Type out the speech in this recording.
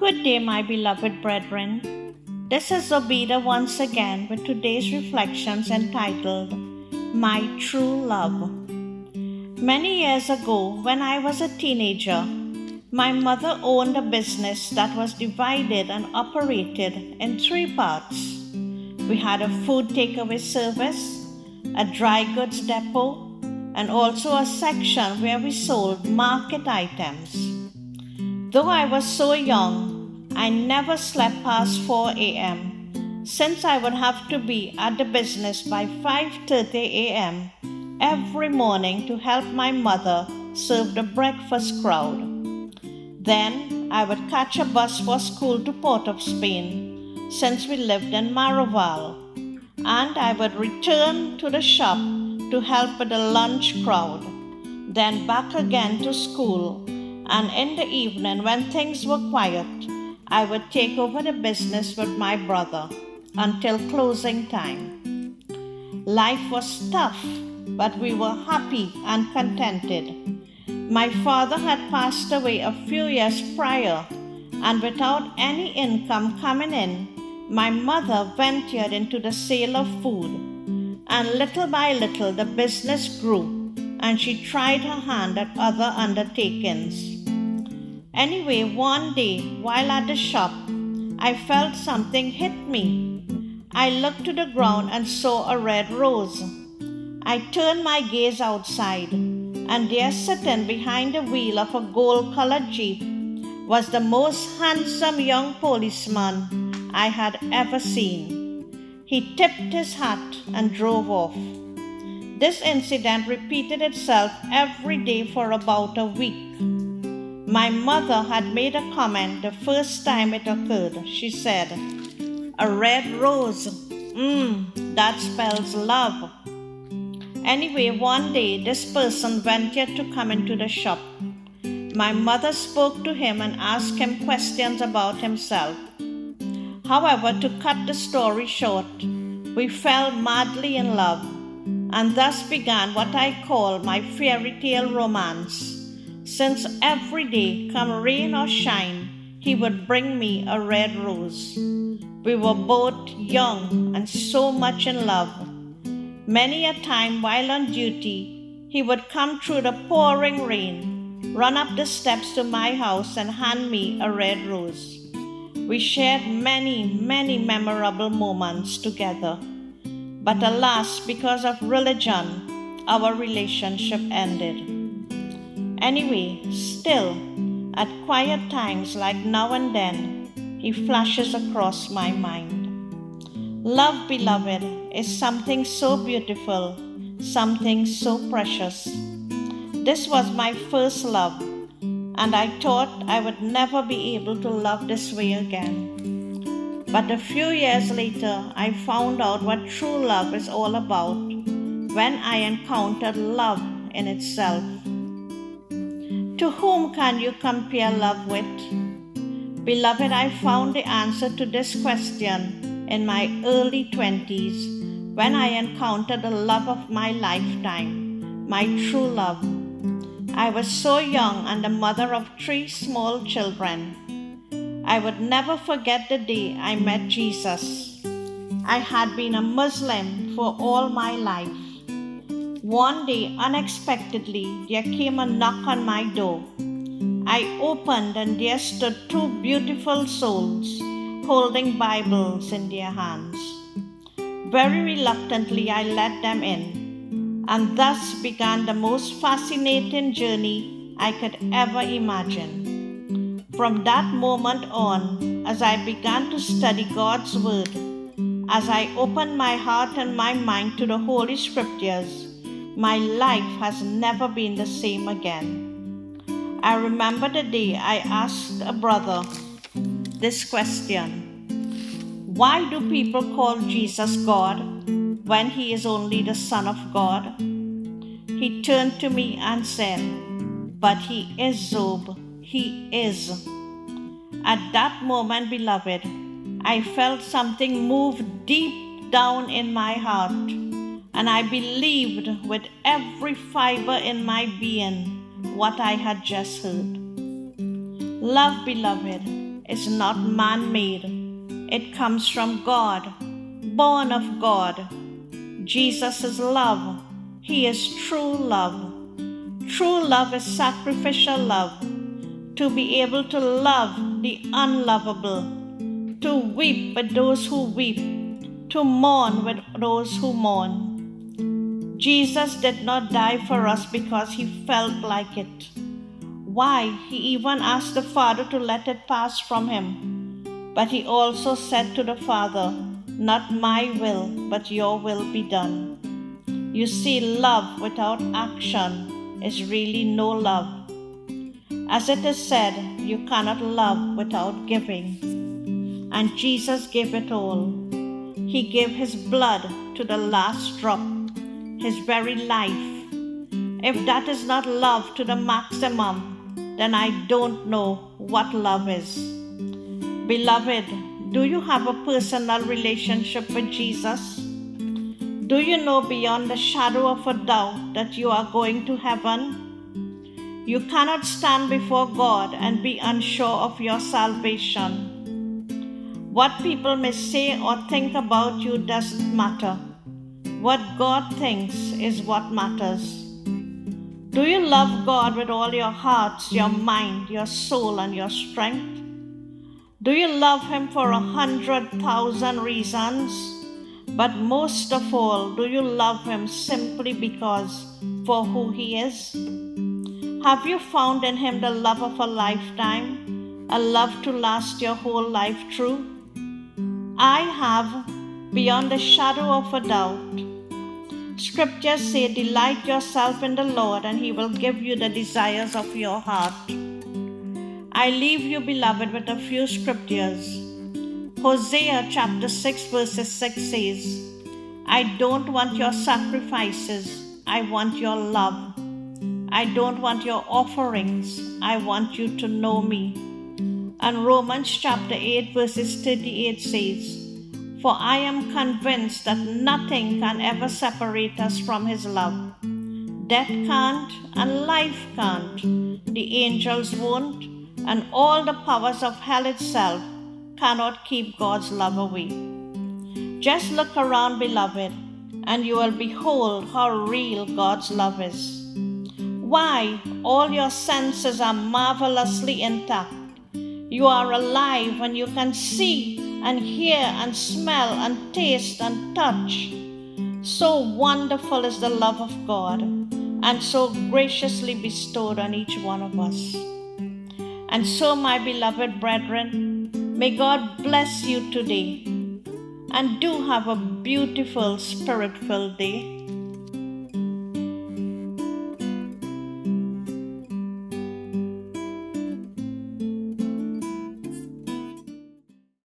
Good day, my beloved brethren. This is Zobida once again with today's reflections entitled My True Love. Many years ago, when I was a teenager, my mother owned a business that was divided and operated in three parts. We had a food takeaway service, a dry goods depot, and also a section where we sold market items. Though I was so young, I never slept past 4 a.m. since I would have to be at the business by 5:30 a.m. every morning to help my mother serve the breakfast crowd. Then I would catch a bus for school to Port of Spain since we lived in Maraval, and I would return to the shop to help with the lunch crowd, then back again to school. And in the evening, when things were quiet, I would take over the business with my brother until closing time. Life was tough, but we were happy and contented. My father had passed away a few years prior, and without any income coming in, my mother ventured into the sale of food. And little by little, the business grew, and she tried her hand at other undertakings. Anyway, one day, while at the shop, I felt something hit me. I looked to the ground and saw a red rose. I turned my gaze outside, and there sitting behind the wheel of a gold-colored jeep was the most handsome young policeman I had ever seen. He tipped his hat and drove off. This incident repeated itself every day for about a week. My mother had made a comment the first time it occurred. She said, "A red rose, that spells love." Anyway, one day this person ventured to come into the shop. My mother spoke to him and asked him questions about himself. However, to cut the story short, we fell madly in love, and thus began what I call my fairy tale romance. Since every day, come rain or shine, he would bring me a red rose. We were both young and so much in love. Many a time while on duty, he would come through the pouring rain, run up the steps to my house and hand me a red rose. We shared many, many memorable moments together. But alas, because of religion, our relationship ended. Anyway, still, at quiet times like now and then, he flashes across my mind. Love, beloved, is something so beautiful, something so precious. This was my first love, and I thought I would never be able to love this way again. But a few years later, I found out what true love is all about when I encountered love in itself. To whom can you compare love with? Beloved, I found the answer to this question in my early 20s when I encountered the love of my lifetime, my true love. I was so young and the mother of 3 small children. I would never forget the day I met Jesus. I had been a Muslim for all my life. One day, unexpectedly, there came a knock on my door. I opened and there stood 2 beautiful souls holding Bibles in their hands. Very reluctantly, I let them in, and thus began the most fascinating journey I could ever imagine. From that moment on, as I began to study God's Word, as I opened my heart and my mind to the Holy Scriptures, my life has never been the same again. I remember the day I asked a brother this question: why do people call Jesus God when he is only the Son of God? He turned to me and said, "But he is Zob, he is." At that moment, beloved, I felt something move deep down in my heart, and I believed with every fiber in my being what I had just heard. Love, beloved, is not man-made. It comes from God, born of God. Jesus is love. He is true love. True love is sacrificial love. To be able to love the unlovable, to weep with those who weep, to mourn with those who mourn. Jesus did not die for us because he felt like it. Why? He even asked the Father to let it pass from him. But he also said to the Father, "Not my will, but your will be done." You see, love without action is really no love. As it is said, you cannot love without giving. And Jesus gave it all. He gave his blood to the last drop, his very life. If that is not love to the maximum, then I don't know what love is. Beloved, do you have a personal relationship with Jesus? Do you know beyond the shadow of a doubt that you are going to heaven? You cannot stand before God and be unsure of your salvation. What people may say or think about you doesn't matter. What God thinks is what matters. Do you love God with all your heart, your mind, your soul, and your strength? Do you love Him for 100,000 reasons? But most of all, do you love Him simply because for who He is? Have you found in Him the love of a lifetime, a love to last your whole life through? I have, beyond the shadow of a doubt. Scriptures say, "Delight yourself in the Lord, and He will give you the desires of your heart." I leave you, beloved, with a few scriptures. Hosea chapter 6 verses 6 says, "I don't want your sacrifices, I want your love. I don't want your offerings, I want you to know me." And Romans chapter 8 verses 38 says, "For I am convinced that nothing can ever separate us from His love. Death can't and life can't. The angels won't, and all the powers of hell itself cannot keep God's love away." Just look around, beloved, and you will behold how real God's love is. Why? All your senses are marvelously intact. You are alive and you can see and hear and smell and taste and touch. So wonderful is the love of God, and so graciously bestowed on each one of us. And so, my beloved brethren, may God bless you today, and do have a beautiful Spirit-filled day.